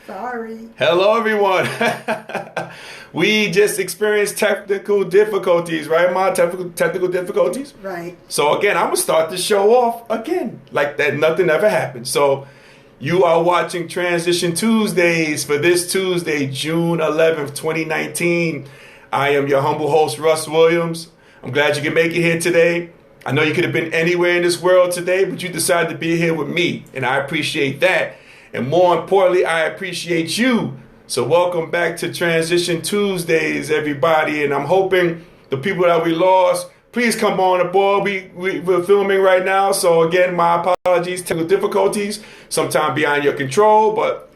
Sorry. Hello, everyone. We just experienced technical difficulties, right, Ma? Technical difficulties? Right. So, again, I'm going to start the show off again, like that nothing ever happened. So, you are watching Transition Tuesdays for this Tuesday, June 11th, 2019. I am your humble host, Russ Williams. I'm glad you can make it here today. I know you could have been anywhere in this world today, but you decided to be here with me, and I appreciate that. And more importantly, I appreciate you. So welcome back to Transition Tuesdays, everybody. And I'm hoping the people that we lost, please come on aboard. We're filming right now. So again, my apologies, technical difficulties, sometimes beyond your control, but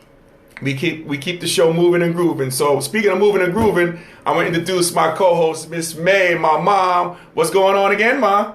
we keep the show moving and grooving. So speaking of moving and grooving, I want to introduce my co-host, Miss May, my mom. What's going on again, Ma?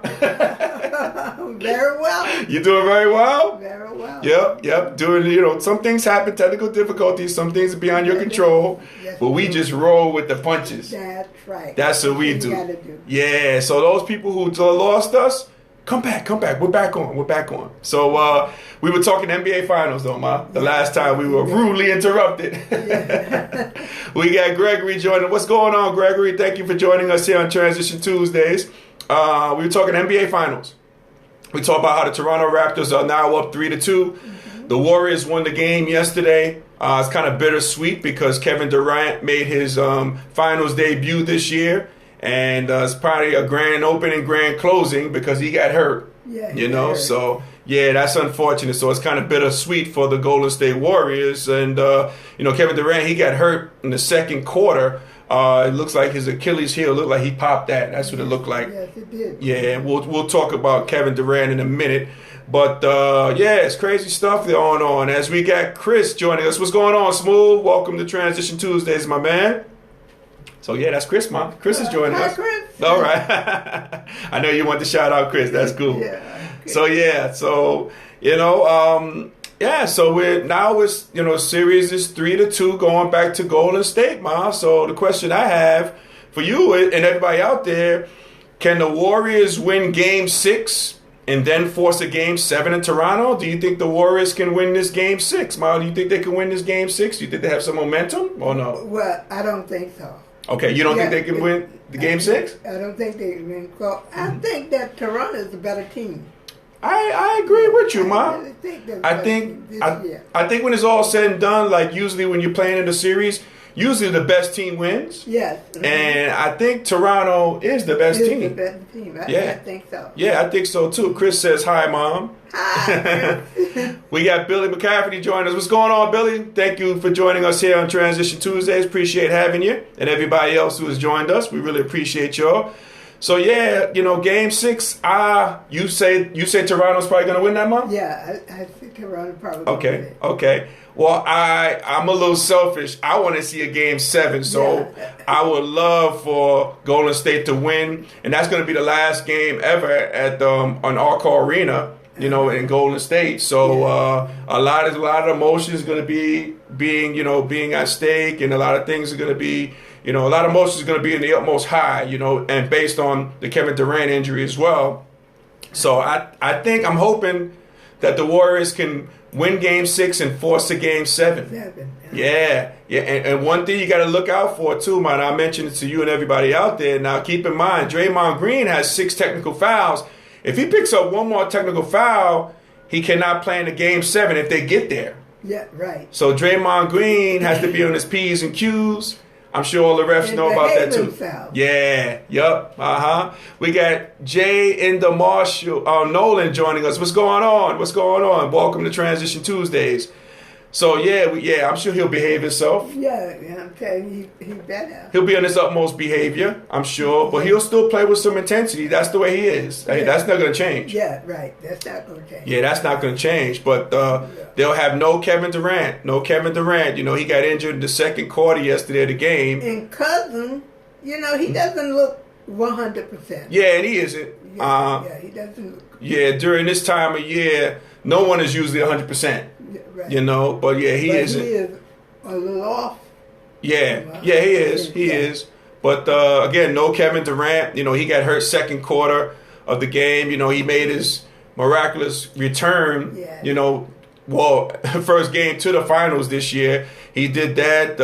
Very well. You doing very well? Very well. Yep. Doing, some things happen, technical difficulties, some things are beyond your control, Yes, but we just roll with the punches. That's right. That's what we You do. gotta do. Yeah, so those people who lost us, come back. We're back on. So we were talking NBA Finals, though, Ma. The last time we were rudely interrupted. Yeah. We got Gregory joining. What's going on, Gregory? Thank you for joining us here on Transition Tuesdays. We were talking NBA Finals. We talked about how the Toronto Raptors are now up 3-2. Mm-hmm. The Warriors won the game yesterday. It's kind of bittersweet because Kevin Durant made his finals debut this year. And it's probably a grand opening, grand closing because he got hurt. Yeah, So yeah, that's unfortunate. So it's kind of bittersweet for the Golden State Warriors. And, Kevin Durant, he got hurt in the second quarter. It looks like his Achilles heel looked like he popped that. That's what it looked like. Yes, it did. Yeah, we'll talk about Kevin Durant in a minute. But, it's crazy stuff going on. As we got Chris joining us. What's going on, Smooth? Welcome to Transition Tuesdays, my man. So, yeah, that's Chris, Mom. Chris is joining Hi, us. Chris. All right. I know you want to shout out Chris. That's cool. Yeah. Okay. So series is 3-2 going back to Golden State, Ma. So the question I have for you and everybody out there, can the Warriors win Game 6 and then force a Game 7 in Toronto? Do you think the Warriors can win this Game 6, Ma? Do you think they can win this Game 6? Do you think they have some momentum or no? Well, I don't think so. Okay, you don't think they can win the Game 6? I don't think they can win. Well, I think that Toronto is a better team. I agree with you, Ma. I really think they're I better think this year. I think when it's all said and done, like usually when you're playing in a series, usually the best team wins. Yes. And I think Toronto is the best It's team. the best team. I think so. Yeah, I think so too. Chris says hi, Mom. Hi. We got Billy McCafferty joining us. What's going on, Billy? Thank you for joining us here on Transition Tuesdays. Appreciate having you and everybody else who has joined us. We really appreciate y'all. So yeah, Game 6. You say Toronto's probably gonna win that, Mom? Yeah, I think Toronto probably. Gonna win it. Okay. Well, I'm a little selfish. I want to see a Game 7, so I would love for Golden State to win, and that's going to be the last game ever at on Arco Arena, in Golden State. So a lot of emotions going to be being at stake, and a lot of things are going to be. A lot of emotions are going to be in the utmost high, and based on the Kevin Durant injury as well. So I think I'm hoping that the Warriors can win Game 6 and force a Game 7. Yeah. And one thing you got to look out for too, man. I mentioned it to you and everybody out there. Now keep in mind, Draymond Green has 6 technical fouls. If he picks up one more technical foul, he cannot play in the Game 7 if they get there. Yeah, right. So Draymond Green has to be on his P's and Q's. I'm sure all the refs know about that too. Yeah, yup, We got Jay in the Marshall, Nolan joining us. What's going on? Welcome to Transition Tuesdays. So I'm sure he'll behave himself. Yeah, I'm telling you, he better. He'll be on his utmost behavior, I'm sure, but he'll still play with some intensity. That's the way he is. Hey, that's not going to change. Yeah, right. That's not going to change. Yeah, that's not going to change. But they'll have no Kevin Durant. He got injured in the second quarter yesterday of the game. And Cousin, he doesn't look 100%. Yeah, and he isn't. He doesn't look. Yeah, during this time of year, no one is usually 100%. Right. But he isn't. He is a little off. Yeah, he is. He is. But again, no Kevin Durant. He got hurt second quarter of the game. He made his miraculous return. Yeah. well, first game to the finals this year. He did that.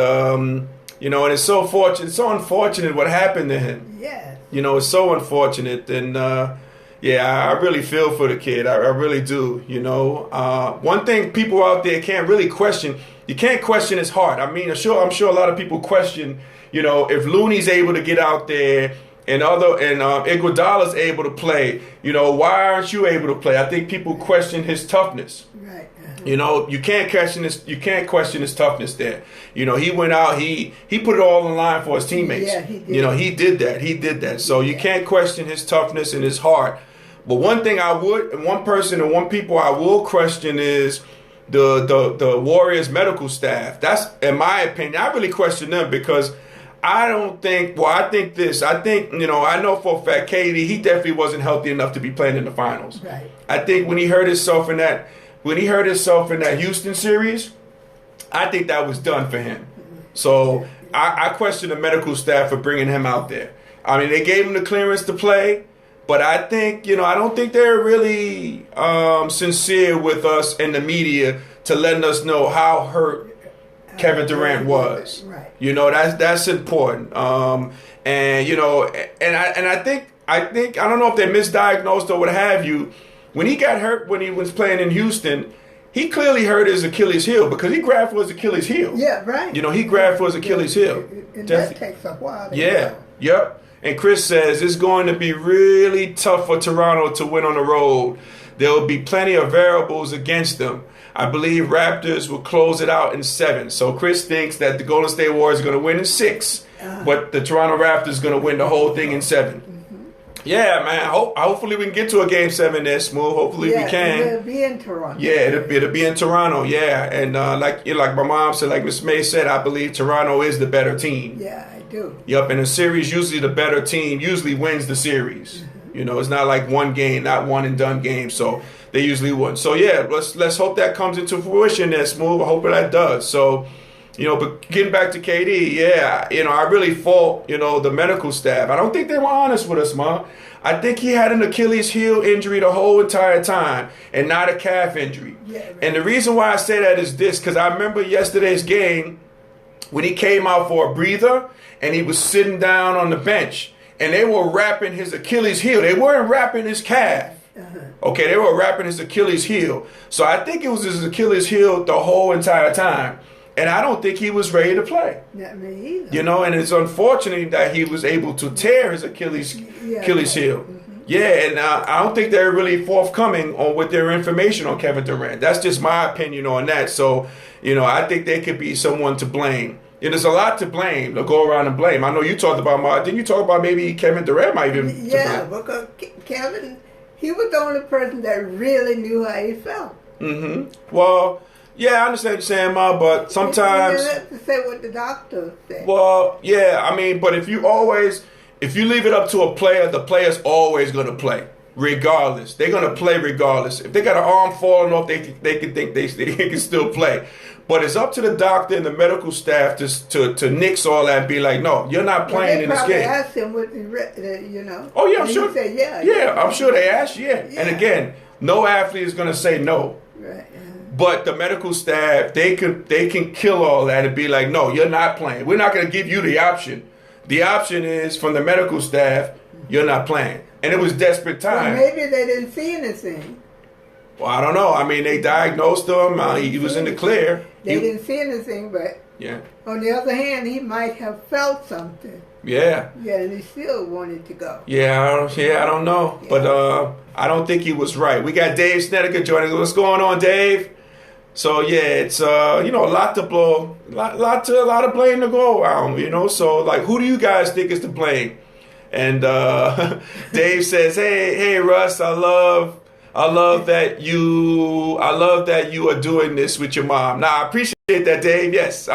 You know, and it's so unfortunate what happened to him. Yes. You know, it's so unfortunate, and yeah, I really feel for the kid. I really do. You know, one thing people out there can't really question. You can't question his heart. I mean, I'm sure a lot of people question. You know, if Looney's able to get out there and Iguodala's able to play, you know, why aren't you able to play? I think people question his toughness. Right. You know, you can't question his toughness there. You know, he went out, he put it all on the line for his teammates. Yeah, he did. You know, he did that. So you can't question his toughness and his heart. But one thing one people I will question is the Warriors medical staff. That's, in my opinion, I really question them because I think, you know, I know for a fact KD, he definitely wasn't healthy enough to be playing in the finals. Right. I think when he hurt himself in that Houston series, I think that was done for him. So I question the medical staff for bringing him out there. I mean, they gave him the clearance to play, but I think, you know, I don't think they're really sincere with us and the media to letting us know how hurt Kevin Durant was. Right. You know, that's important. And you know, and I think I don't know if they misdiagnosed or what have you. When he got hurt when he was playing in Houston, he clearly hurt his Achilles heel because he grabbed for his Achilles heel. Yeah, right. You know, he grabbed for his Achilles heel. And that takes a while. Yeah. Yep. And Chris says it's going to be really tough for Toronto to win on the road. There will be plenty of variables against them. I believe Raptors will close it out in 7. So Chris thinks that the Golden State Warriors are going to win in 6, but the Toronto Raptors are going to win the whole thing in 7. Yeah, man. Hopefully we can get to a game 7 there, Smooth. Hopefully we can. It'll be in Toronto. Yeah, it'll be in Toronto. Yeah, and like my mom said, like Miss May said, I believe Toronto is the better team. Yeah, I do. Yep, in a series, usually the better team usually wins the series. You know, it's not like one game, not one and done game. So they usually win. So yeah, let's hope that comes into fruition there, Smooth. I hope that does. So, you know, but getting back to KD, yeah, you know, I really fault, you know, the medical staff. I don't think they were honest with us, man. I think he had an Achilles heel injury the whole entire time and not a calf injury. Yeah, right. And the reason why I say that is this, because I remember yesterday's game when he came out for a breather and he was sitting down on the bench and they were wrapping his Achilles heel. They weren't wrapping his calf. Okay, they were wrapping his Achilles heel. So I think it was his Achilles heel the whole entire time. And I don't think he was ready to play. Not me either. You know, and it's unfortunate that he was able to tear his Achilles heel. Yeah, and I don't think they're really forthcoming with their information on Kevin Durant. That's just my opinion on that. So, you know, I think there could be someone to blame. And there's a lot to blame, to go around and blame. I know you talked about didn't you talk about maybe Kevin Durant might even? Yeah, because Kevin, he was the only person that really knew how he felt. Mm-hmm. Well, yeah, I understand what you're saying, Ma, but sometimes... You have to say what the doctor said. Well, yeah, I mean, but if you leave it up to a player, the player's always going to play, regardless. They're going to play regardless. If they got an arm falling off, they can think they can still play. But it's up to the doctor and the medical staff to nix all that and be like, no, you're not playing in this game. They probably asked him what you know. Oh, yeah, I'm sure. He said, yeah. Yeah, I'm sure they asked, yeah. And again, no athlete is going to say no. Right. But the medical staff, they can kill all that and be like, no, you're not playing. We're not going to give you the option. The option is from the medical staff, you're not playing. And it was desperate time. Well, maybe they didn't see anything. Well, I don't know. I mean, they diagnosed him. He was in the clear. They didn't see anything, but on the other hand, he might have felt something. Yeah. Yeah, and he still wanted to go. Yeah, I don't know. Yeah. But I don't think he was right. We got Dave Snedeker joining us. What's going on, Dave? So yeah, it's you know, a lot of blame to go around, you know. So like, who do you guys think is to blame? And Dave says, hey Russ, I love that you are doing this with your mom. Now I appreciate that, Dave. Yes,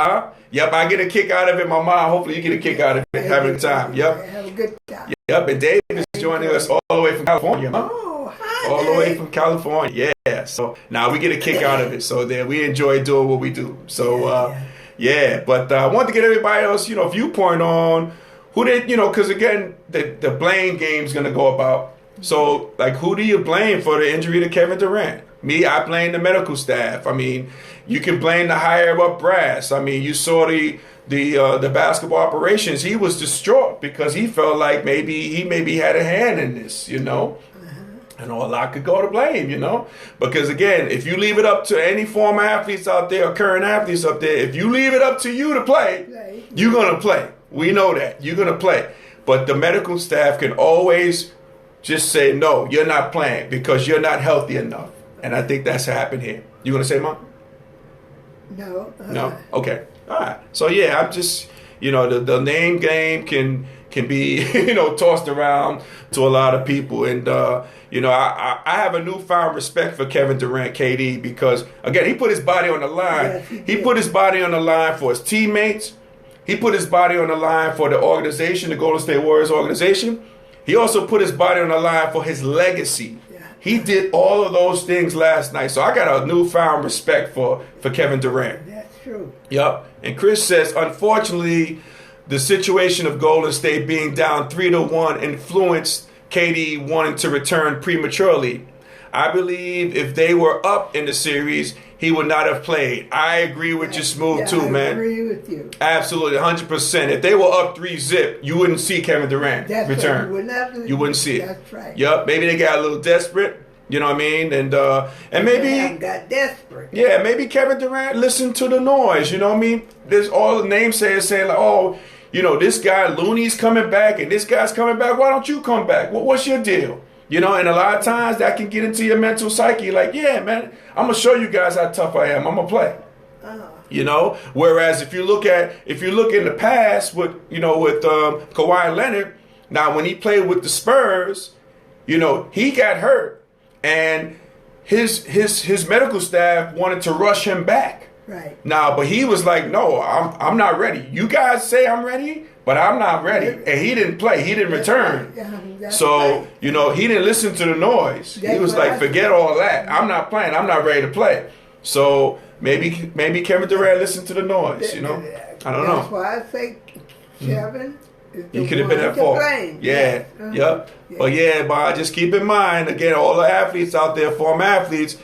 yep, I get a kick out of it. My mom, hopefully you get a kick out of it, having a time. Yep, have a good time. Yep, and Dave is joining us all the way from California. Oh, hi. All the way from California. Yeah. So now we get a kick out of it. So there, we enjoy doing what we do. So yeah. But I want to get everybody else, you know, viewpoint on who they, you know, because again, the blame game is going to go about. So like, who do you blame for the injury to Kevin Durant? I blame the medical staff. I mean, you can blame the higher up brass. I mean, you saw the basketball operations. He was distraught because he felt like he maybe had a hand in this, you know. I know a lot could go to blame, you know, because again, if you leave it up to any former athletes out there or current athletes up there, if you leave it up to you to play, you're going to play. We know that. You're going to play. But the medical staff can always just say, no, you're not playing because you're not healthy enough. And I think that's happened here. You going to say, Mom? No. No? Okay. All right. So, yeah, I'm just, you know, the name game can be, you know, tossed around to a lot of people. And, you know, I have a newfound respect for Kevin Durant, KD, because, again, he put his body on the line. Yes, he put his body on the line for his teammates. He put his body on the line for the organization, the Golden State Warriors organization. He also put his body on the line for his legacy. Yeah. He did all of those things last night. So I got a newfound respect for Kevin Durant. That's true. Yep. And Chris says, unfortunately, the situation of Golden State being down 3-1 influenced KD wanting to return prematurely. I believe if they were up in the series, he would not have played. I agree with you, Smooth, too, man. I agree with you. Absolutely, 100%. If they were up 3-0, you wouldn't see Kevin Durant return. Right. You wouldn't see it. That's right. Yep. Maybe they got a little desperate. You know what I mean? And maybe they got desperate. Yeah, maybe Kevin Durant listened to the noise. You know what I mean? There's all the naysayers saying like, oh, you know, this guy Looney's coming back and this guy's coming back. Why don't you come back? What's your deal? You know, and a lot of times that can get into your mental psyche. Like, yeah, man, I'm gonna show you guys how tough I am. I'm gonna play. You know, whereas if you look in the past with Kawhi Leonard, now when he played with the Spurs, you know, he got hurt and his medical staff wanted to rush him back. Right. Now, but he was like, no, I'm not ready. You guys say I'm ready, but I'm not ready. And he didn't play. He didn't return. Yeah, so, you know, he didn't listen to the noise. He was like, forget all that. I'm not playing. I'm not ready to play. So maybe Kevin Durant listened to the noise, you know. I don't know. That's why I say Kevin he could have been at fault. Yeah. Yep. Yeah. But just keep in mind, again, all the athletes out there, former athletes,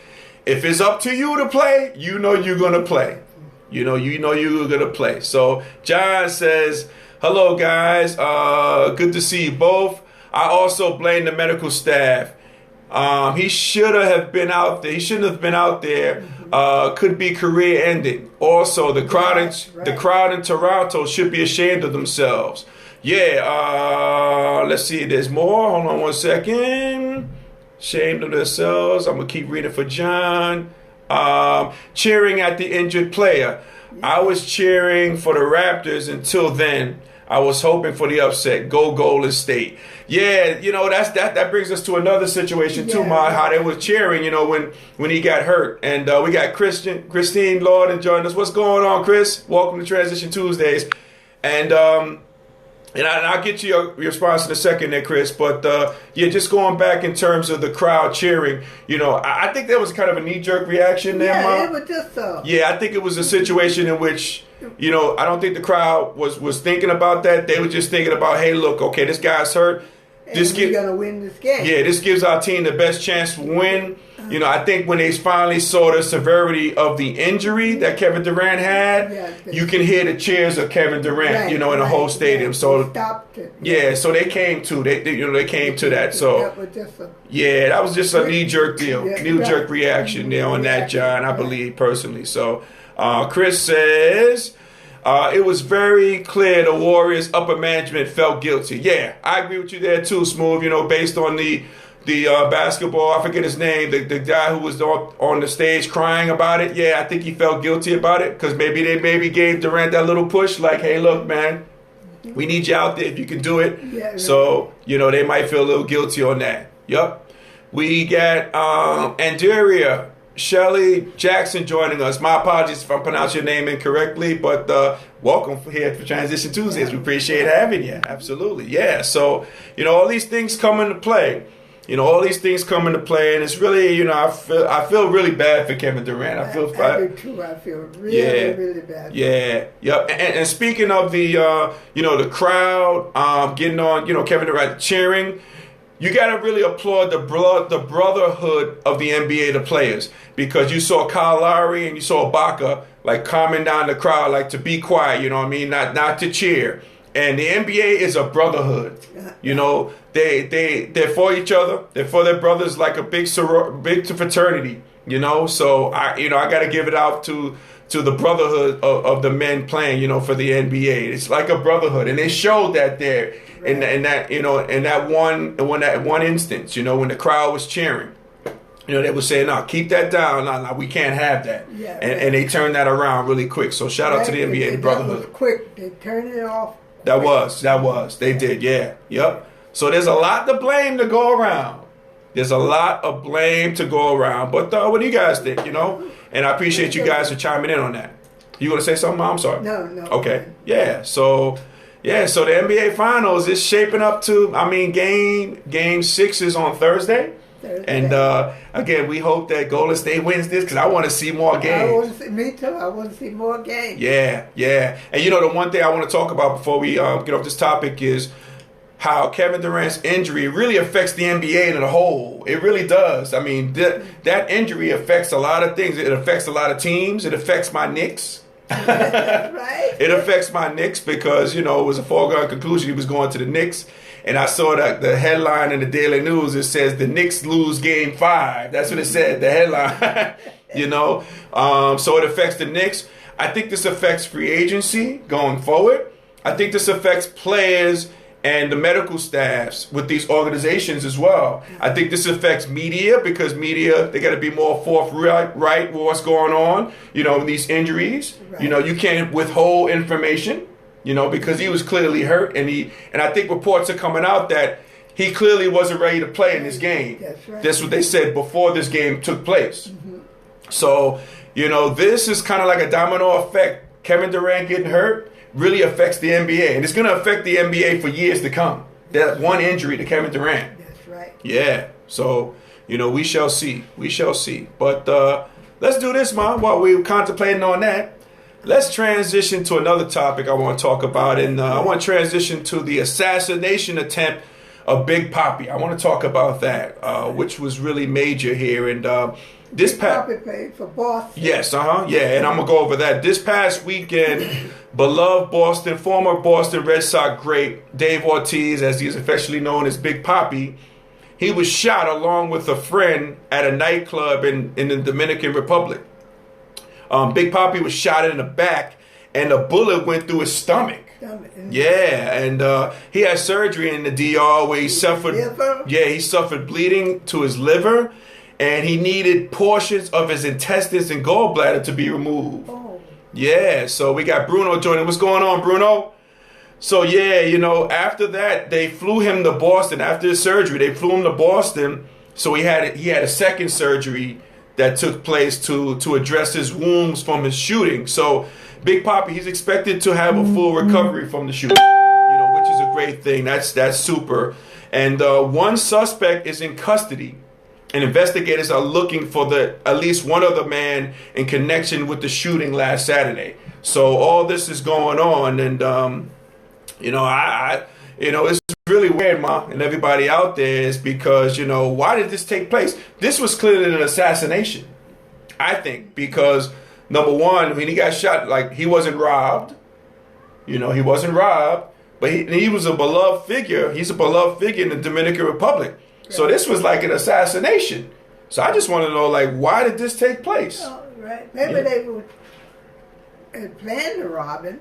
if it's up to you to play, you know you're going to play. You know you're going to play. So John says, hello, guys. Good to see you both. I also blame the medical staff. He should have been out there. He shouldn't have been out there. Could be career ending. Also, the crowd in Toronto should be ashamed of themselves. Yeah. Let's see. There's more. Hold on one second. Ashamed of themselves. I'm going to keep reading for John. Cheering at the injured player. I was cheering for the Raptors until then. I was hoping for the upset. Go Golden State. Yeah, you know, that brings us to another situation too, Ma, how they were cheering, you know, when he got hurt. And we got Christine Lord joining us. What's going on, Chris? Welcome to Transition Tuesdays. And I'll get to your response in a second there, Chris. But, just going back in terms of the crowd cheering, you know, I think that was kind of a knee-jerk reaction there, Ma. Yeah, it was just so. Yeah, I think it was a situation in which, you know, I don't think the crowd was thinking about that. They were just thinking about, hey, look, okay, this guy's hurt. We're going to win this game. Yeah, this gives our team the best chance to win. You know, I think when they finally saw the severity of the injury that Kevin Durant had, you can hear the cheers of Kevin Durant, you know, in the whole stadium. So stopped it. Yeah, so they came to they came to that. So that was just a knee-jerk deal, knee-jerk reaction there on that, John, I believe personally. So Chris says, it was very clear the Warriors' upper management felt guilty. Yeah, I agree with you there too, Smooth. You know, based on the basketball, I forget his name, the guy who was on the stage crying about it. Yeah, I think he felt guilty about it because maybe they gave Durant that little push, like, hey, look, man, we need you out there if you can do it. Yeah, right. So, you know, they might feel a little guilty on that. Yep. We got Andaria Shelly Jackson joining us. My apologies if I pronounce your name incorrectly, but welcome here for Transition Tuesdays. We appreciate having you. Absolutely. Yeah. So, you know, all these things come into play. And it's really, you know, I feel really bad for Kevin Durant. I do too. I feel really bad. Yeah. Yep. And speaking of the, the crowd getting on, you know, Kevin Durant cheering. you got to really applaud the brotherhood of the NBA, the players, because you saw Kyle Lowry and you saw Ibaka like calming down the crowd, like to be quiet, you know what I mean, not to cheer. And the NBA is a brotherhood, you know. They're for each other. They're for their brothers, like a big fraternity, you know. So I got to give it out to the brotherhood of the men playing, you know, for the NBA. It's like a brotherhood, and they showed that there in that one instance, you know, when the crowd was cheering. You know, they were saying, "No, keep that down. No, we can't have that." Yeah, and they turned that around really quick. So shout out to the NBA and the brotherhood. That was quick. They turned it off. That was. They did, yeah. Yep. So there's a lot to blame to go around. There's a lot of blame to go around. But what do you guys think, you know? And I appreciate you guys for chiming in on that. You want to say something, Mom? I'm sorry. No. Okay. Yeah. So the NBA Finals is shaping up to, game 6 is on Thursday. And again, we hope that Golden State wins this because I want to see more games. Me too. I want to see more games. Yeah. And you know, the one thing I want to talk about before we get off this topic is how Kevin Durant's injury really affects the NBA as a whole. It really does. I mean, that injury affects a lot of things. It affects a lot of teams. It affects my Knicks. Right. It affects my Knicks because, you know, it was a foregone conclusion he was going to the Knicks. And I saw that the headline in the Daily News, it says the Knicks lose game 5. That's what it said, the headline. You know, so it affects the Knicks. I think this affects free agency going forward. I think this affects players and the medical staffs with these organizations as well. I think this affects media because media, they got to be more forthright with what's going on, you know, these injuries. Right. You know, you can't withhold information. You know, because he was clearly hurt, and I think reports are coming out that he clearly wasn't ready to play in this game. That's right. That's what they said before this game took place. Mm-hmm. So, you know, this is kind of like a domino effect. Kevin Durant getting hurt really affects the NBA, and it's going to affect the NBA for years to come. That one injury to Kevin Durant. That's right. Yeah. So, you know, we shall see. But let's do this, Mom, while we're contemplating on that. Let's transition to another topic I want to talk about, and I want to transition to the assassination attempt of Big Papi. I want to talk about that, which was really major here. And this Papi played for Boston. Yes, yeah, and I'm gonna go over that. This past weekend, beloved former Boston Red Sox great Dave Ortiz, as he is affectionately known as Big Papi, he was shot along with a friend at a nightclub in the Dominican Republic. Big Papi was shot in the back, and a bullet went through his stomach. Yeah, and he had surgery in the DR where he suffered. He suffered bleeding to his liver, and he needed portions of his intestines and gallbladder to be removed. Oh. Yeah, so we got Bruno joining. What's going on, Bruno? So yeah, you know, after that they flew him to Boston. After his surgery, they flew him to Boston. So he had a second surgery that took place to address his wounds from his shooting. So Big Papi, he's expected to have a full recovery from the shooting, you know, which is a great thing. That's super. And one suspect is in custody, and investigators are looking for at least one other man in connection with the shooting last Saturday. So all this is going on, and you know, it's really weird, Ma, and everybody out there, is because, you know, why did this take place? This was clearly an assassination, I think, because number one, when he got shot, like, he wasn't robbed. You know, he wasn't robbed, but he was a beloved figure. He's a beloved figure in the Dominican Republic. Right. So this was like an assassination. So I just want to know, like, why did this take place? Oh, right. Maybe they were planning to rob him.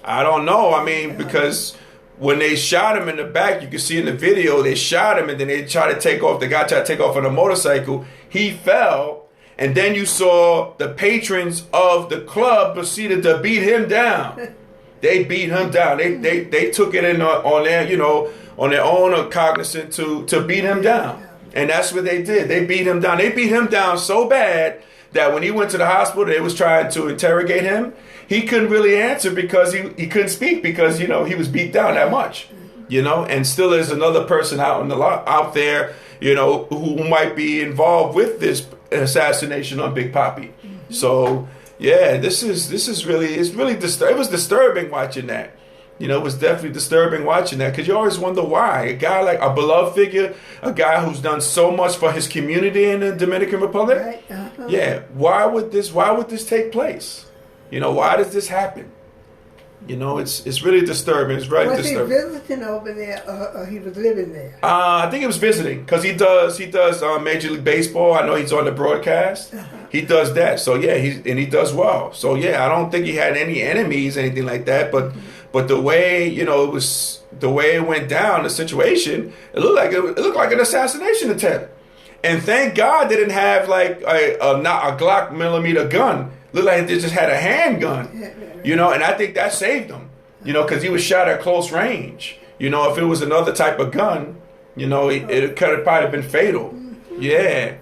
I don't know. I mean, because when they shot him in the back, you can see in the video, they shot him and then they tried to take off. The guy tried to take off on a motorcycle. He fell. And then you saw the patrons of the club proceeded to beat him down. They beat him down. They took it in on their, you know, on their own cognizance to beat him down. And that's what they did. They beat him down. They beat him down so bad that when he went to the hospital, they was trying to interrogate him. He couldn't really answer because he couldn't speak because, you know, he was beat down that much, you know. And still there's another person out there, you know, who might be involved with this assassination on Big Papi. So yeah, this is really, it was disturbing watching that. You know, it was definitely disturbing watching that because you always wonder why. A guy like a beloved figure, a guy who's done so much for his community in the Dominican Republic. Right. Uh-huh. Yeah. Why would this take place? You know, why does this happen? You know, it's really disturbing. It's really disturbing. Was he visiting over there, or he was living there? I think he was visiting because he does Major League Baseball. I know he's on the broadcast. Uh-huh. He does that. So yeah, he does well. So yeah, I don't think he had any enemies, anything like that. But the way, you know, the way it went down, the situation, it looked like an assassination attempt. And thank God they didn't have like a Glock millimeter gun. Looked like they just had a handgun. You know, and I think that saved him. You know, because he was shot at close range. You know, if it was another type of gun, you know, it could have probably been fatal. Yeah.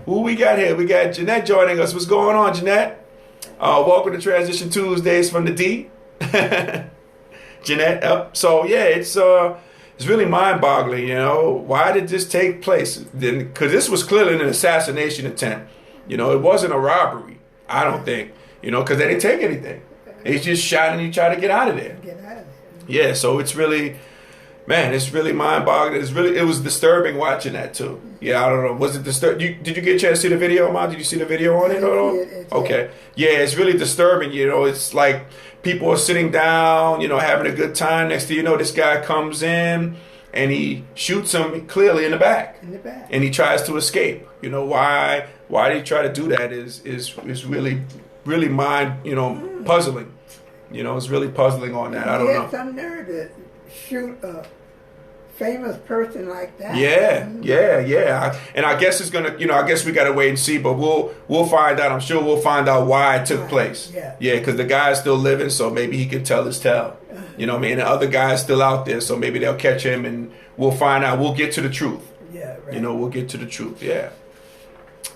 Who we got here? We got Jeanette joining us. What's going on, Jeanette? Welcome to Transition Tuesdays from the D. Jeanette. So yeah, it's really mind-boggling. You know, why did this take place? Because this was clearly an assassination attempt. You know, it wasn't a robbery. I don't think. You know, because they didn't take anything. They just shot and he tried to get out of there. Yeah. So it's really, man, it's really mind-boggling. It was disturbing watching that too. Yeah, I don't know. Was it disturbing? Did you get a chance to see the video, Ma? Did you see the video on it at all? Okay. Yeah, it's really disturbing. You know, it's like people are sitting down, you know, having a good time. Next thing you know, this guy comes in and he shoots him clearly in the back. And he tries to escape. You know, why did he try to do that is really, really puzzling. You know, it's really puzzling on that. I don't know. He had some nerve to shoot a famous person like that. Yeah. And I guess it's gonna, I guess we gotta wait and see, but we'll find out. I'm sure we'll find out why it took place. Yeah, because the guy's still living, so maybe he can tell his tale. You know what I mean? And the other guy's still out there, so maybe they'll catch him and we'll find out. We'll get to the truth. Yeah, right. You know, we'll get to the truth. Yeah.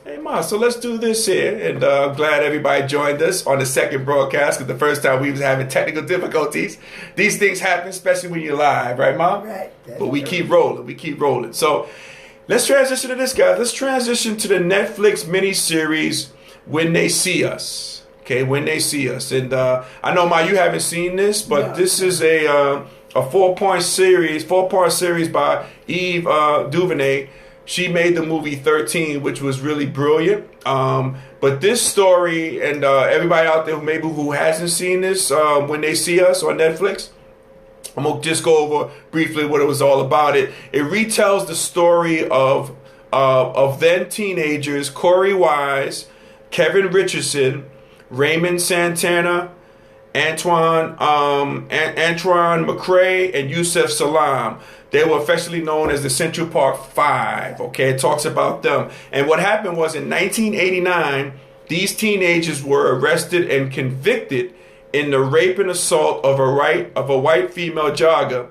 Hey, Ma, so let's do this here. And I'm glad everybody joined us on the second broadcast because the first time we was having technical difficulties. These things happen, especially when you're live, right, Mom? Right. But we keep rolling. So let's transition to this, guys. Let's transition to the Netflix miniseries, When They See Us. Okay, When They See Us. And I know, Ma, you haven't seen this, but this is a four-part series by Eve DuVernay. She made the movie 13, which was really brilliant. But this story, and everybody out there who hasn't seen this, When They See Us on Netflix, I'm going to just go over briefly what it was all about. It retells the story of then teenagers Corey Wise, Kevin Richardson, Raymond Santana, Antoine McCrae, and Yusef Salam. They were affectionately known as the Central Park Five. Okay, it talks about them. And what happened was in 1989, these teenagers were arrested and convicted in the rape and assault of a white female jogger.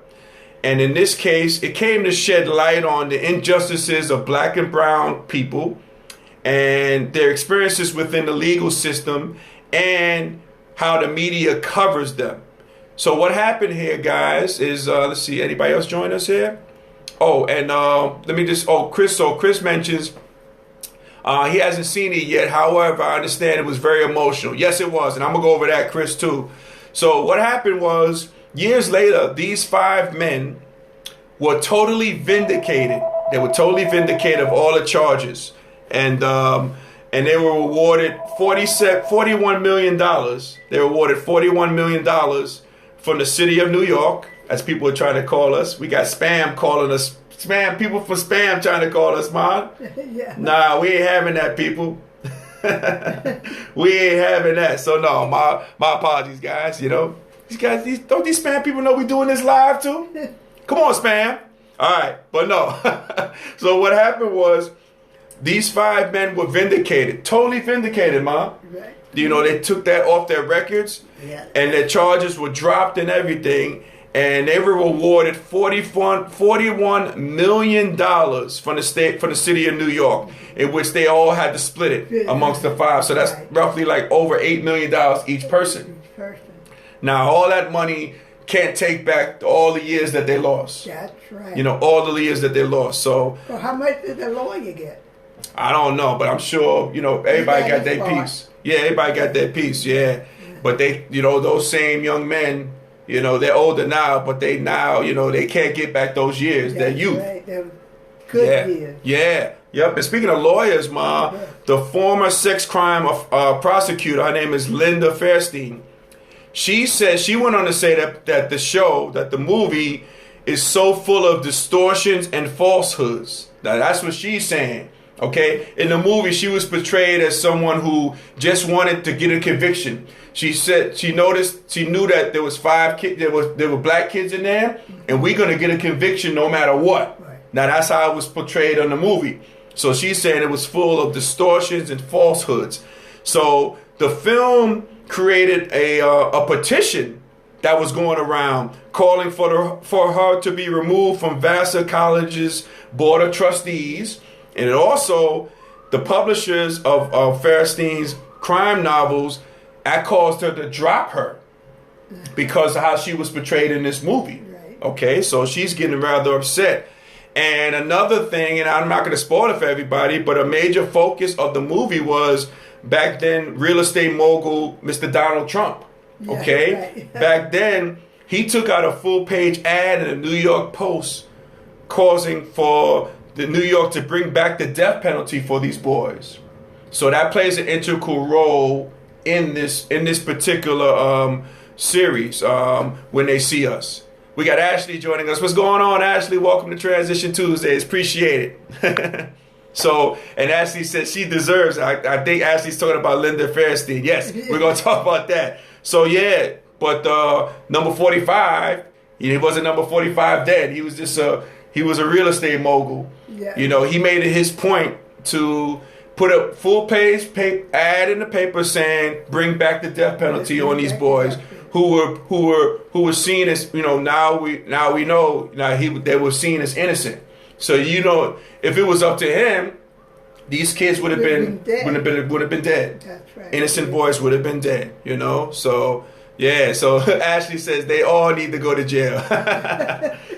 And in this case, it came to shed light on the injustices of black and brown people and their experiences within the legal system and how the media covers them. So what happened here, guys, is, let's see, anybody else join us here? Oh, and Chris. So Chris mentions he hasn't seen it yet. However, I understand it was very emotional. Yes, it was. And I'm going to go over that, Chris, too. So what happened was, years later, these five men were totally vindicated. They were totally vindicated of all the charges. And they were awarded $41 million. They were awarded $41 million from the city of New York, as people are trying to call us. We got spam calling us. People from spam trying to call us, Man. Yeah. Nah, we ain't having that, people. We ain't having that. So no, my apologies, guys. You know, don't these spam people know we doing this live too? Come on, spam. All right, but no. So what happened was these five men were vindicated, totally vindicated, Mom. Right. You know, they took that off their records, and their charges were dropped and everything, and they were awarded $41 million from the city of New York, in which they all had to split it amongst the five. So that's roughly like over $8 million each person. Now, all that money can't take back all the years that they lost. That's right. You know, all the years that they lost. So how much did the lawyer get? I don't know, but I'm sure, you know, everybody got their piece. Yeah, everybody got their piece, yeah. But they, you know, those same young men, You know, they're older now, but they now, you know, they can't get back those years. They're youth. Right. They're good years. Yeah. Yep. And speaking of lawyers, Ma, the former sex crime prosecutor, her name is Linda Fairstein. She said, she went on to say that the movie is so full of distortions and falsehoods. Now, that's what she's saying. Okay, in the movie, she was portrayed as someone who just wanted to get a conviction. She said she knew that there was 5 kids, there were black kids in there, and we're gonna get a conviction no matter what. Right. Now that's how it was portrayed on the movie. So she's saying it was full of distortions and falsehoods. So the film created a petition that was going around calling for her to be removed from Vassar College's board of trustees. And it also, the publishers of Fairstein's crime novels, that caused her to drop her because of how she was portrayed in this movie. Right. Okay, so she's getting rather upset. And another thing, and I'm not going to spoil it for everybody, but a major focus of the movie was back then real estate mogul Mr. Donald Trump. Okay, right. Back then he took out a full-page ad in the New York Post, causing for the New York to bring back the death penalty for these boys. So that plays an integral role in this particular series when they see us. We got Ashley joining us. What's going on, Ashley? Welcome to Transition Tuesdays. Appreciate it. So, and Ashley said she deserves it. I think Ashley's talking about Linda Fairstein. Yes, we're going to talk about that. So, yeah, but number 45, he wasn't number 45 then. He was just he was a real estate mogul. Yeah. You know, he made it his point to put a full-page ad in the paper saying, "Bring back the death penalty on these boys who were seen as, you know, now we know they were seen as innocent." So, you know, if it was up to him, these kids would have been dead. That's right. Innocent boys would have been dead. You know, so. Yeah, so Ashley says they all need to go to jail.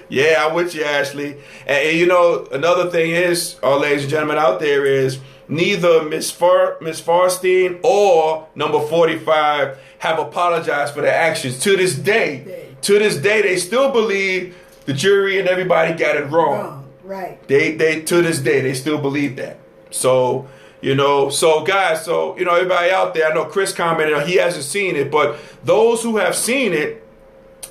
Yeah, I'm with you, Ashley. And you know, another thing is, ladies and gentlemen out there, is neither Miss Fairstein or number 45 have apologized for their actions. To this day, they still believe the jury and everybody got it wrong. Right. They to this day, they still believe that. So, you know, so guys, so, you know, everybody out there, I know Chris commented, he hasn't seen it, but those who have seen it,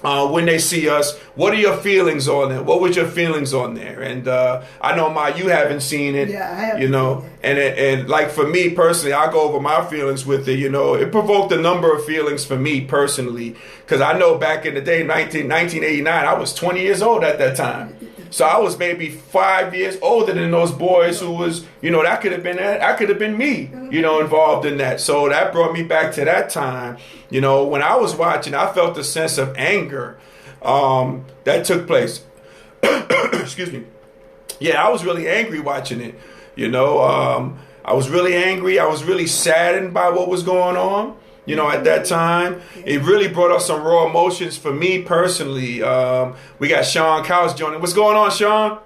when they see us, what are your feelings on it? What was your feelings on there? And I know, Ma, you haven't seen it. Yeah, I haven't. You know, and like for me personally, I go over my feelings with it. You know, it provoked a number of feelings for me personally, because I know back in the day, 1989, I was 20 years old at that time. So I was maybe 5 years older than those boys who was, you know, that could have been me, you know, involved in that. So that brought me back to that time. You know, when I was watching, I felt a sense of anger that took place. Excuse me. Yeah, I was really angry watching it. You know, I was really angry. I was really saddened by what was going on. You know, at that time, it really brought up some raw emotions for me personally. We got Sean Couch joining. What's going on, Sean?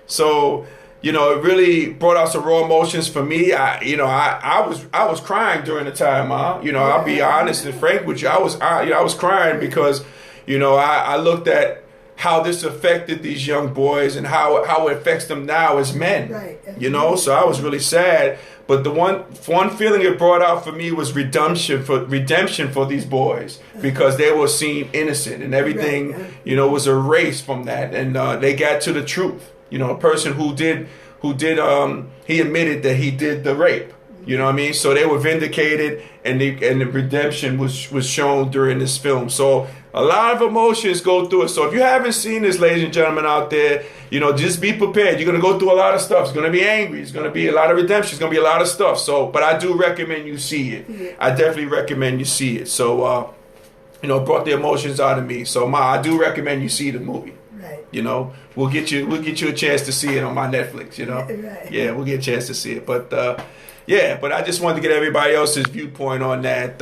So, you know, it really brought out some raw emotions for me. I was crying during the time, you know, I'll be honest and frank with you. I was crying because, you know, I looked at how this affected these young boys and how it affects them now as men. Right. You know, so I was really sad. But the one feeling it brought out for me was redemption for these boys, because they were seen innocent and everything, you know, was erased from that, and they got to the truth. You know, a person who did he admitted that he did the rape. You know what I mean? So they were vindicated, and the redemption was shown during this film. So a lot of emotions go through it. So if you haven't seen this, ladies and gentlemen out there, you know, just be prepared. You're going to go through a lot of stuff. It's going to be angry. It's going to be a lot of redemption. It's going to be a lot of stuff. So, but I do recommend you see it. Yeah. I definitely recommend you see it. So, you know, it brought the emotions out of me. So, Ma, I do recommend you see the movie. Right. You know, we'll get you a chance to see it on my Netflix, you know. Right. Yeah, we'll get a chance to see it. But, yeah, but I just wanted to get everybody else's viewpoint on that.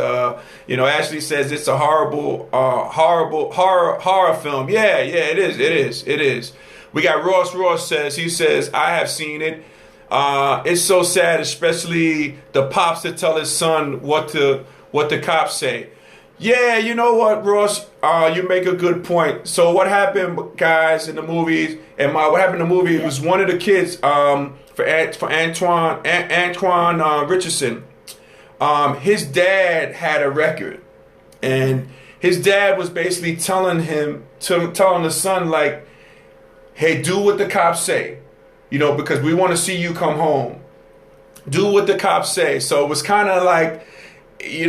You know, Ashley says it's a horrible horror film. Yeah, it is. We got Ross says, I have seen it. It's so sad, especially the pops that tell his son what the cops say. Yeah, you know what, Ross? You make a good point. So what happened, guys, in the movies? What happened in the movie was one of the kids, for Antoine Richardson. His dad had a record, and his dad was basically telling the son, like, "Hey, do what the cops say, because we want to see you come home. Do what the cops say." So it was kind of like, he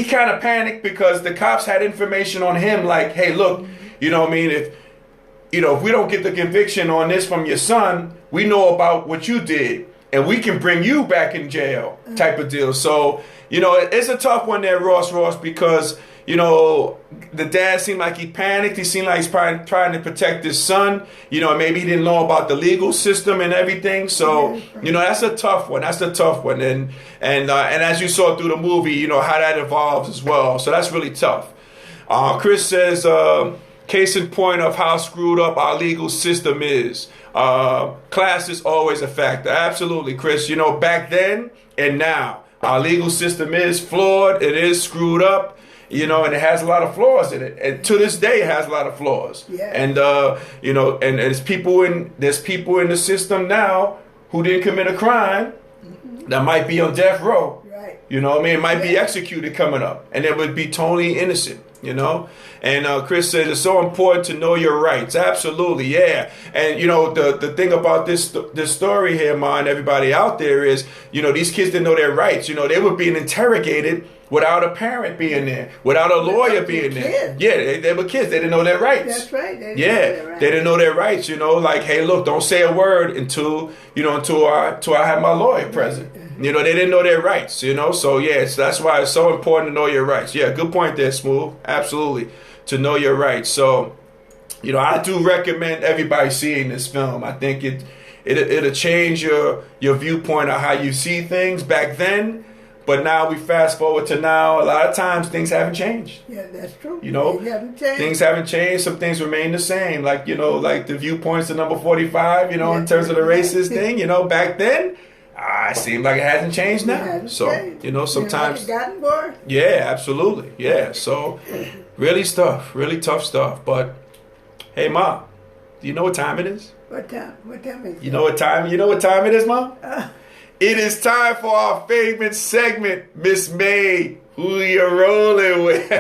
kind of panicked because the cops had information on him, like, "Hey, look, what I mean, if we don't get the conviction on this from your son, we know about what you did, and we can bring you back in jail," type of deal. So, it's a tough one there, Ross, because, the dad seemed like he panicked. He seemed like he's probably trying to protect his son. Maybe he didn't know about the legal system and everything. So, that's a tough one. And as you saw through the movie, how that evolves as well. So that's really tough. Chris says, case in point of how screwed up our legal system is. Class is always a factor. Absolutely, Chris. Back then and now, our legal system is flawed. It is screwed up. And it has a lot of flaws in it. And to this day, it has a lot of flaws. Yeah. And, and there's people in the system now who didn't commit a crime that might be on death row. Right. It might be executed coming up. And it would be totally innocent. And Chris says it's so important to know your rights. Absolutely, yeah. And the thing about this story here, Ma, and everybody out there is, these kids didn't know their rights. They were being interrogated without a parent being there, without a lawyer being there. Yeah, they were kids. They didn't know their rights. That's right. They didn't know their rights. Like, hey, look, don't say a word until I have my lawyer present. They didn't know their rights. So that's why it's so important to know your rights. Yeah, good point there, Smooth. Absolutely, to know your rights. So, I do recommend everybody seeing this film. I think it'll change your viewpoint on how you see things back then. But now we fast forward to now. A lot of times things haven't changed. Yeah, that's true. Things haven't changed. Some things remain the same. Like like the viewpoints of number 45. In terms of the racist thing. Back then, it seems like it hasn't changed now. Sometimes. It's gotten worse. Yeah, absolutely. Yeah. So, really tough stuff. But hey, Ma, do you know what time it is? What time? What time is it? You know what time it is, Ma? It is time for our favorite segment, Miss May, who you're rolling with.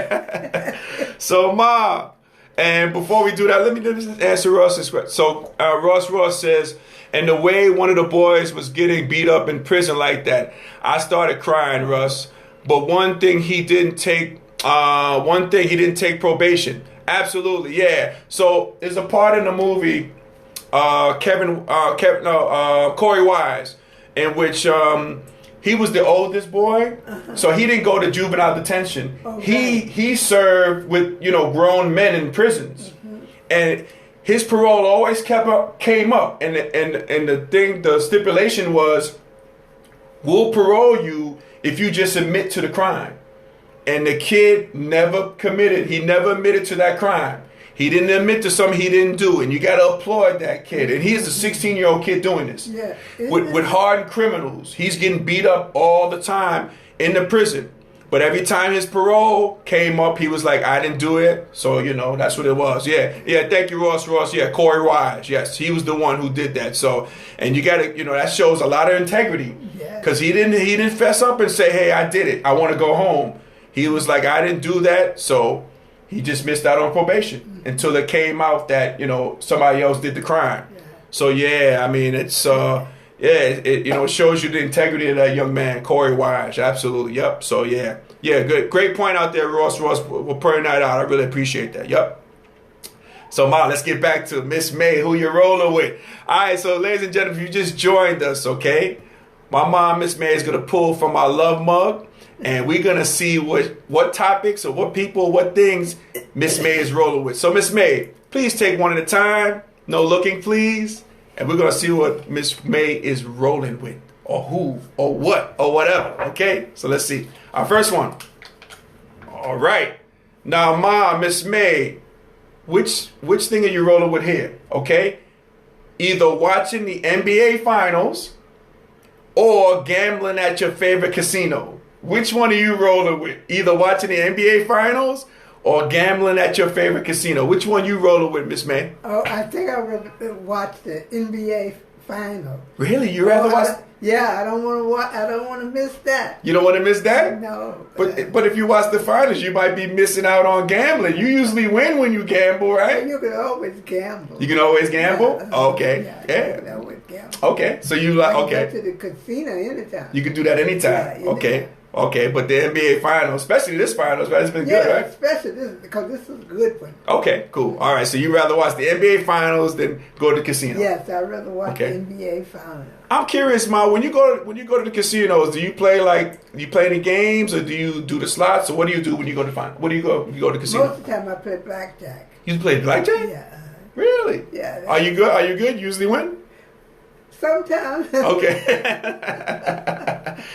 So, Ma, and before we do that, let me just answer Ross's question. So, Ross says, and the way one of the boys was getting beat up in prison like that, I started crying, Russ. But one thing he didn't take probation. Absolutely, yeah. So there's a part in the movie, Corey Wise, in which he was the oldest boy, so he didn't go to juvenile detention. Okay. He served with grown men in prisons, and his parole always came up, and the stipulation was, we'll parole you if you just admit to the crime. And the kid never committed. He never admitted to that crime. He didn't admit to something he didn't do, and you got to applaud that kid. And he's a 16-year-old kid doing this. Yeah. With hardened criminals. He's getting beat up all the time in the prison. But every time his parole came up, he was like, I didn't do it. So, that's what it was. Yeah, thank you, Ross. Yeah, Corey Wise. Yes, he was the one who did that. So, and you got to, that shows a lot of integrity. Because he didn't fess up and say, hey, I did it. I want to go home. He was like, I didn't do that. So he just missed out on probation until it came out that, somebody else did the crime. Yeah. So, I mean, it's, it shows you the integrity of that young man, Corey Wise. Absolutely. Yep. So, good. Great point out there, Ross. We're pointing that out. I really appreciate that. Yep. So, Ma, let's get back to Miss May, who you're rolling with. All right. So, ladies and gentlemen, if you just joined us, okay, my mom, Miss May, is going to pull from our love mug. And we're going to see what topics or what people, what things Miss May is rolling with. So, Miss May, please take one at a time. No looking, please. And we're going to see what Miss May is rolling with. Or who, or what, or whatever. Okay? So, let's see. Our first one. All right. Now, Ma, Miss May, which thing are you rolling with here? Okay? Either watching the NBA Finals or gambling at your favorite casino. Which one are you rolling with? Either watching the NBA Finals or gambling at your favorite casino? Which one you rolling with, Miss May? Oh, I think I would watch the NBA Final. Really? You rather watch? Yeah, I don't want to watch. I don't want to miss that. You don't want to miss that? No. But if you watch the finals, you might be missing out on gambling. You usually win when you gamble, right? You can always gamble. You can always gamble? Yeah, okay. Yeah. You can always gamble. Okay. So you like, okay. Go to the casino anytime. You can do that anytime. Yeah, anytime. Okay. Okay, but the NBA Finals, especially this Finals, right? It's been good, right? Especially this, because this is a good one. Okay, cool. All right, so you rather watch the NBA Finals than go to the casino? Yes, I'd rather watch the NBA Finals. I'm curious, Ma. When you go to the casinos, do you play any games, or do you do the slots, or what do you do when you go to find? What do you go? You go to the casino? Most of the time, I play blackjack. You play blackjack? Yeah. Really? Yeah. Are you good? Are you good? You usually win? Sometimes. Okay.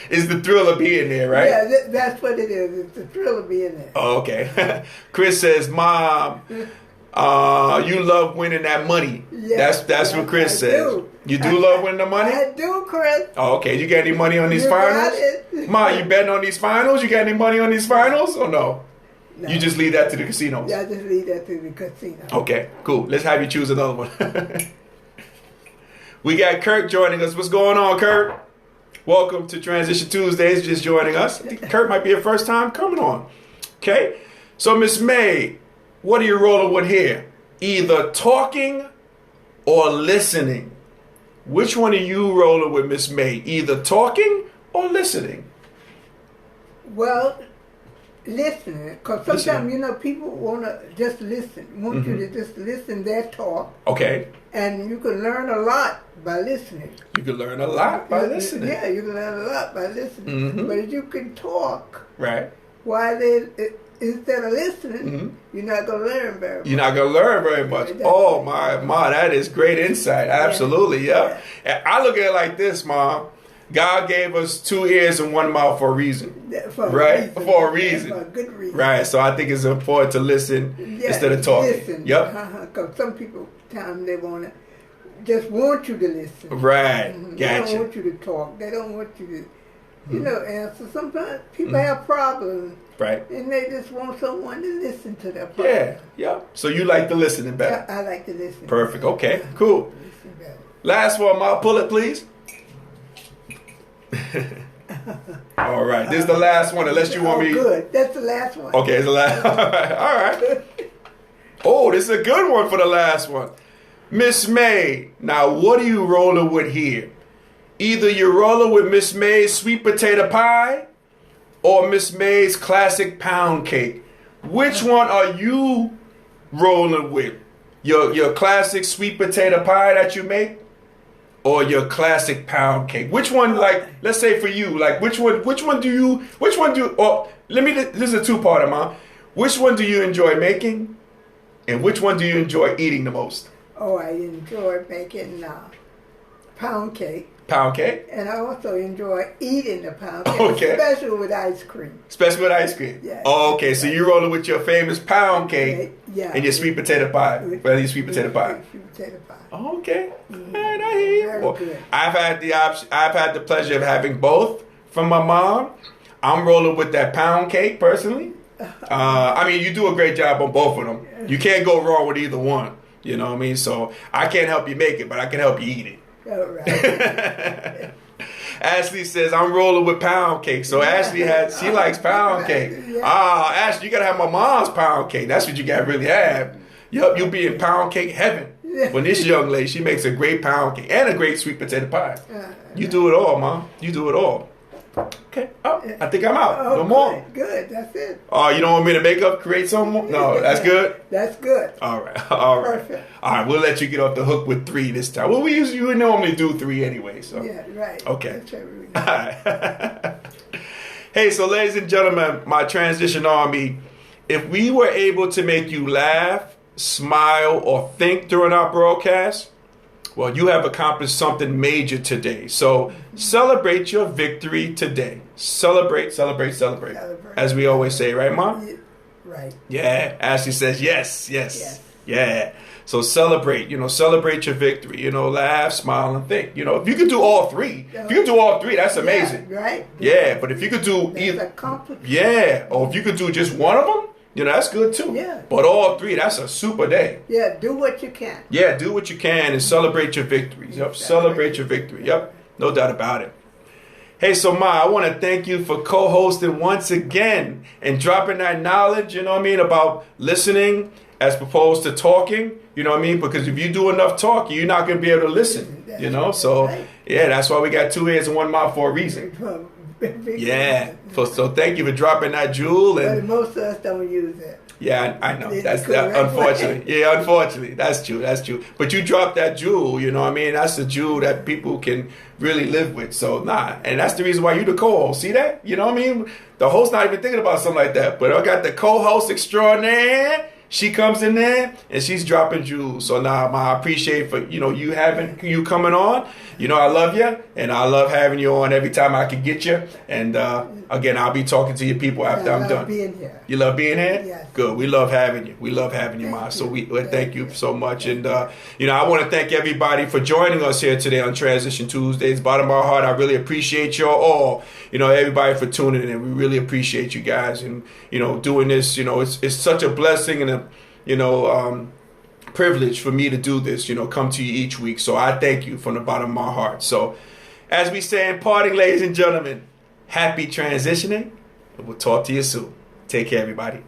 It's the thrill of being there, right? Yeah, that's what it is. It's the thrill of being there. Oh, okay. Chris says, Mom, you love winning that money. Yes, that's what Chris says. Do. You do love winning the money? I do, Chris. Oh, okay. You got any money on these You finals? got it. Ma, you betting on these finals? You got any money on these finals or no? No. You just leave that to the casinos? Yeah, I just leave that to the casino. Okay, cool. Let's have you choose another one. We got Kurt joining us. What's going on, Kurt? Welcome to Transition Tuesdays, just joining us. I think Kurt might be your first time coming on. Okay? So, Miss May, what are you rolling with here? Either talking or listening. Which one are you rolling with, Miss May? Either talking or listening? Well, listening. Because sometimes, people want to just listen. Want you to just listen their talk. Okay. And you can learn a lot by listening. You can learn a lot by listening. Yeah, you can learn a lot by listening. But if you can talk, right, while instead of listening, you're not going to learn very much. You're not going to learn very much. Oh, Ma, that is great insight. Absolutely, yeah. And I look at it like this, Mom. God gave us 2 ears and 1 mouth for a reason. For a reason. For a good reason. Right. So I think it's important to listen instead of talking. Listen. Yep. Because some people, they just want you to listen. Right. They Gotcha. don't want you to talk. They don't want you to, answer. Sometimes people have problems. Right. And they just want someone to listen to their problems. Yeah. So you like the listening better? I like to listen. Perfect. Okay. Cool. Listen better. Last one, Ma. Pull it, please. All right, this is the last one. Unless you want me. Good. That's the last one. Okay, it's the last. All right. Oh, this is a good one for the last one. Miss May. Now, what are you rolling with here? Either you're rolling with Miss May's sweet potato pie, or Miss May's classic pound cake. Which one are you rolling with? Your classic sweet potato pie that you make? Or your classic pound cake? Which one, let's say for you, which one do you, this is a two-parter, Mom. Which one do you enjoy making? And which one do you enjoy eating the most? Oh, I enjoy making pound cake. Pound cake? And I also enjoy eating the pound cake. Okay. Especially with ice cream. Especially with ice cream? Yeah. Oh, okay. So you're rolling with your famous pound cake and your sweet potato pie. Well, your sweet potato pie. Sweet potato pie. Oh, okay. All right, I hear you. Very good. I've had the pleasure of having both from my mom. I'm rolling with that pound cake personally. You do a great job on both of them. You can't go wrong with either one. You know what I mean? So I can't help you make it, but I can help you eat it. All right. Ashley says, I'm rolling with pound cake. So Ashley she likes pound cake. Ashley, you got to have my mom's pound cake. That's what you got to really have. Yup, you'll be in pound cake heaven. When this young lady, she makes a great pound cake and a great sweet potato pie. You do it all, Mom. You do it all. Okay. Oh, I think I'm out. No more. Good. That's it. Oh, you don't want me to create some more? No, that's good? That's good. All right. All right. Perfect. All right, we'll let you get off the hook with 3 this time. Well, we normally do 3 anyway, so. Yeah, right. Okay. That's what we do. All right. Hey, so ladies and gentlemen, my transition army, if we were able to make you laugh, smile, or think during our broadcast, well, you have accomplished something major today. So celebrate your victory today. Celebrate. As we always say, right, Mom? Right. Yeah. Ashley says yes. Yeah. So celebrate, celebrate your victory, laugh, smile, and think. If you could do all three, that's amazing. Yeah, right? Yeah, but if you could do either, or if you could do just one of them, that's good too. Yeah. But all three, that's a super day. Yeah, do what you can. Yeah, do what you can and celebrate your victories. Yep, celebrate your victory. Yep, no doubt about it. Hey, so Ma, I want to thank you for co-hosting once again and dropping that knowledge, about listening as opposed to talking, because if you do enough talking, you're not going to be able to listen, So, right. Yeah, that's why we got 2 ears and 1 mouth for a reason. Yeah. So thank you for dropping that jewel. And but most of us don't use it. Yeah, I know. That's unfortunately. Yeah, unfortunately. That's true. But you dropped that jewel, That's the jewel that people can really live with. So, and that's the reason why you the co-host. See that? The host not even thinking about something like that. But I got the co-host extraordinaire. She comes in there and she's dropping jewels. So Ma, I appreciate for you coming on. I love you and I love having you on every time I can get you. And again, I'll be talking to your people after I'm done. I love being here. You love being here? Yes. Good. We love having you. Ma. So we thank you so much. And I want to thank everybody for joining us here today on Transition Tuesdays. Bottom of my heart, I really appreciate you all. Everybody for tuning in. We really appreciate you guys and doing this. It's such a blessing and a privilege for me to do this, come to you each week. So I thank you from the bottom of my heart. So as we say in parting, ladies and gentlemen, happy transitioning. And we'll talk to you soon. Take care, everybody.